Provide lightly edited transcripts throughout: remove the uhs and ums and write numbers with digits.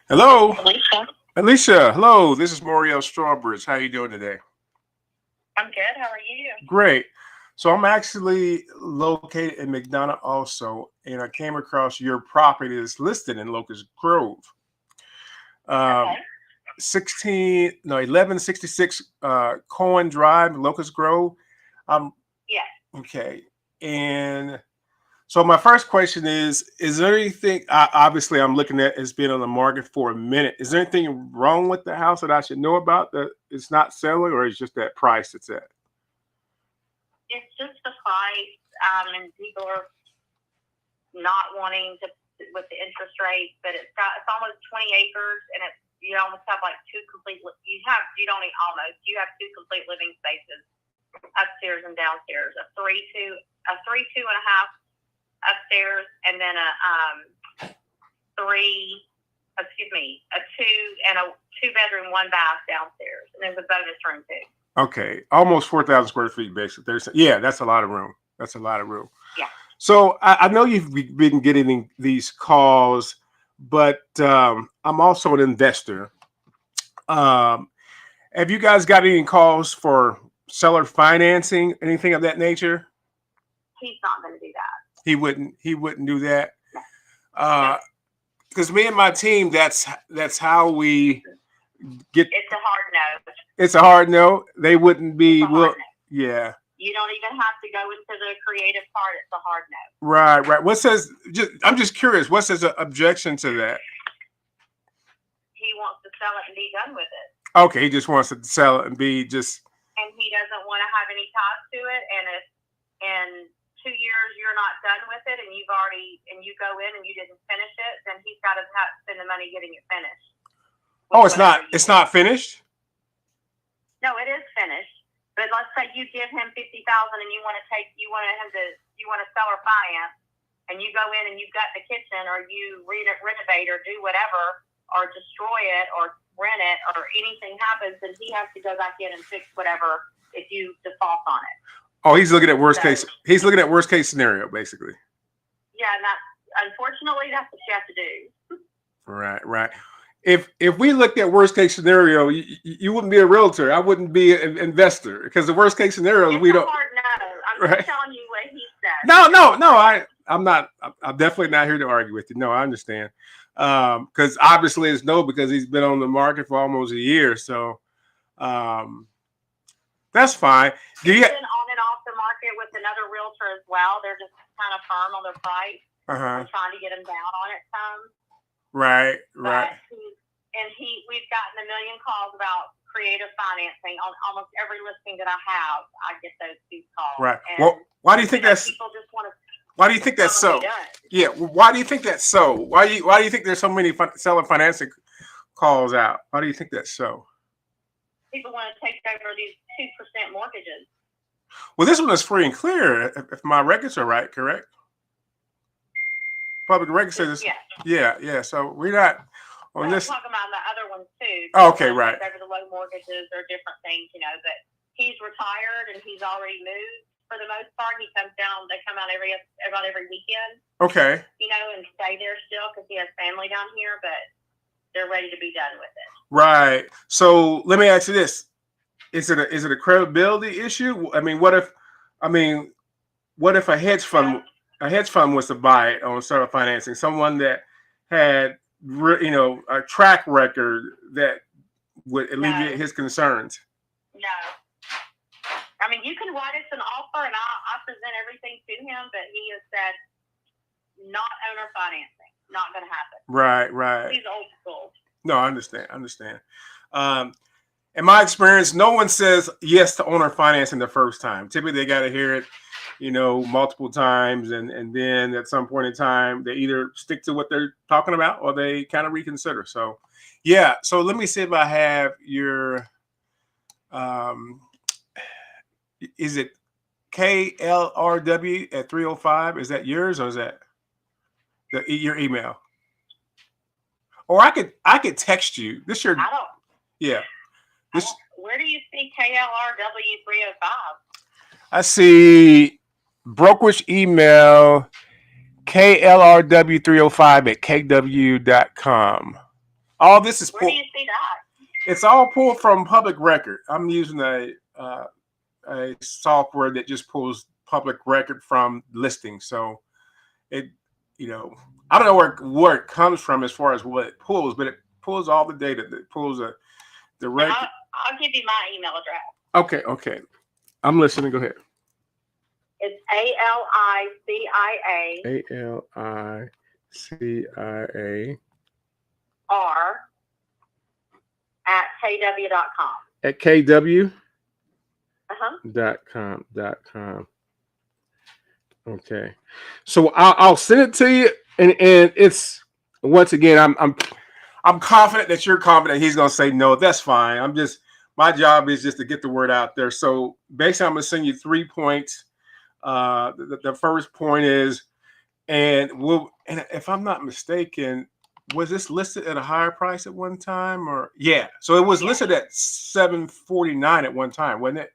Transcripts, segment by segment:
Hello, Alicia. Alicia. Hello, this is Moriel Strawbridge. How you doing today? I'm good. How are you? Great. So I'm actually located in McDonough also, and I came across your property that's listed in Locust Grove. Okay. Um, 1166 Cohen Drive, Locust Grove. Um, Yes. okay. And so my first question is there anything, obviously I'm looking at it's been on the market for a minute. Is there anything wrong with the house that I should know about that it's not selling, or is just that price it's at? It's just the price, and people are not wanting to with the interest rate, but it's almost 20 acres, and you almost have like you have two complete living spaces upstairs and downstairs, a three two and a half upstairs, and then a two bedroom, one bath downstairs, and there's a bonus room too. Okay, almost 4,000 square feet, basically. Yeah, that's a lot of room. That's a lot of room. Yeah. So I know you've been getting these calls, but I'm also an investor. Um, have you guys got any calls for seller financing, anything of that nature? He's not going to do that. He wouldn't. He wouldn't do that. No. Because me and my team, that's how we get. It's a hard no. It's a hard no. They wouldn't be. No. Yeah. You don't even have to go into the creative part. It's a hard no. Right. What says? I'm just curious. What says an objection to that? He wants to sell it and be done with it. Okay, he just wants to sell it and be just. And he doesn't want to have any ties to it. And if in 2 years you're not done with it, and you go in and you didn't finish it, then he's got to spend the money getting it finished. Oh, it's not. It's not finished. No, it is finished. But let's say you give him $50,000 and you want to sell or finance, and you go in and you've got the kitchen, or you renovate or do whatever, or destroy it or rent it, or anything happens, then he has to go back in and fix whatever if you default on it. Oh, he's looking at worst case. He's looking at worst case scenario, basically. Yeah, and unfortunately that's what you have to do. Right. If we looked at worst case scenario, you wouldn't be a realtor. I wouldn't be an investor, because the worst case scenario is we don't. Hard no. I'm just telling you what he said. No. I'm not. I'm definitely not here to argue with you. No, I understand. Because obviously it's no, because he's been on the market for almost a year. So that's fine. He's been on and off the market with another realtor as well. They're just kind of firm on their price. I'm trying to get him down on it some. Right. We've gotten a million calls about creative financing on almost every listing that I have. I get those two calls. Right. Well, why do you think that's? People just want to. Why do you think that's so? Yeah. Why do you think that's so? Why do you think there's so many seller financing calls out? Why do you think that's so? People want to take over these 2% mortgages. Well, this one is free and clear, if my records are right, correct? Public record says, yeah. So we're not on this. I'm talking about the other ones too. Oh, okay, right. Over the low mortgages or different things, but he's retired and he's already moved for the most part. He comes down. They come out about every weekend. Okay. And stay there still because he has family down here, but they're ready to be done with it. Right. So let me ask you this: Is it a credibility issue? I mean, what if a hedge fund was to buy it on seller financing, someone that had a track record that would alleviate his concerns? No. I mean, you can write us an offer, and I present everything to him, but he has said not owner financing, not going to happen. Right. He's old school. No, I understand. In my experience, no one says yes to owner financing the first time. Typically, they got to hear it, multiple times, and then at some point in time, they either stick to what they're talking about or they kind of reconsider. So, yeah. So let me see if I have your. Is it KLRW at 305? Is that yours, or is that your email? Or I could text you. This your. I don't. Yeah. Where do you see KLRW 305? I see brokerage email KLRW305 at kw.com. All this is Where do pulled. you see that? It's all pulled from public record. I'm using a software that just pulls public record from listings. So it, I don't know where it comes from as far as what it pulls, but it pulls all the data. It pulls a direct. I'll give you my email address. Okay. I'm listening. Go ahead. It's ALICIA R at KW.com. at KW. Uh-huh. .com. Okay, so I'll send it to you, and it's once again I'm confident that you're confident he's gonna say no. That's fine. My job is just to get the word out there. So basically, I'm gonna send you 3 points. The first point is, and if I'm not mistaken, was this listed at a higher price at one time, or yeah? So it was listed at $749 at one time, wasn't it?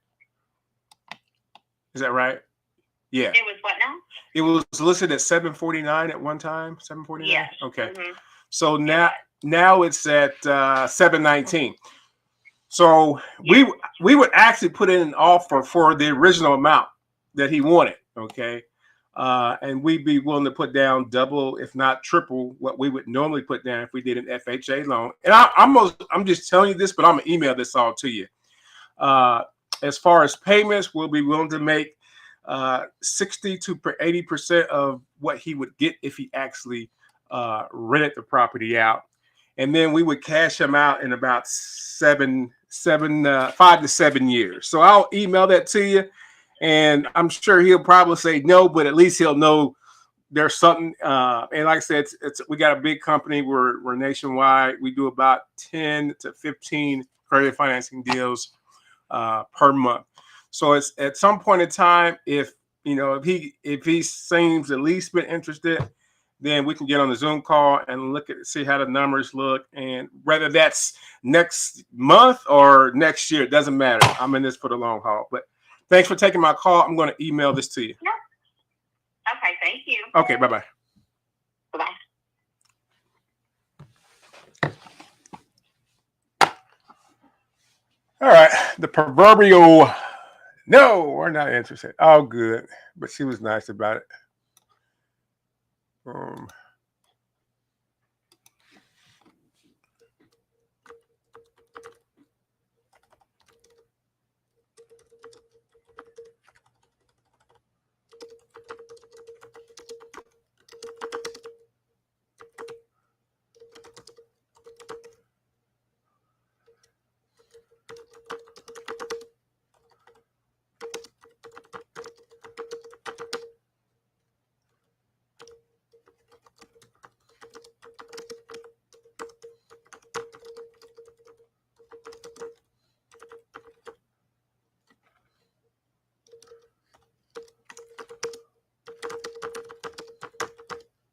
Is that right? Yeah. It was what now? It was listed at $749 at one time. $749. Yes. Okay. Mm-hmm. So now it's at $719. So we would actually put in an offer for the original amount that he wanted. Okay. And we'd be willing to put down double, if not triple, what we would normally put down if we did an FHA loan. And I'm just telling you this, but I'm gonna email this all to you. As far as payments, we'll be willing to make 60 to 80% of what he would get if he actually rented the property out, and then we would cash him out in about 5 to 7 years. So I'll email that to you, and I'm sure he'll probably say no, but at least he'll know there's something. And like I said, we got a big company. We're nationwide. We do about 10 to 15 credit financing deals per month. So it's at some point in time, if he seems at least been interested, then we can get on the Zoom call and see how the numbers look, and whether that's next month or next year, it doesn't matter. I'm in this for the long haul. But thanks for taking my call. I'm going to email this to you. Yep. Okay, thank you. Okay, bye-bye. Bye-bye. All right, the proverbial, no, we're not interested. Oh, good. But she was nice about it.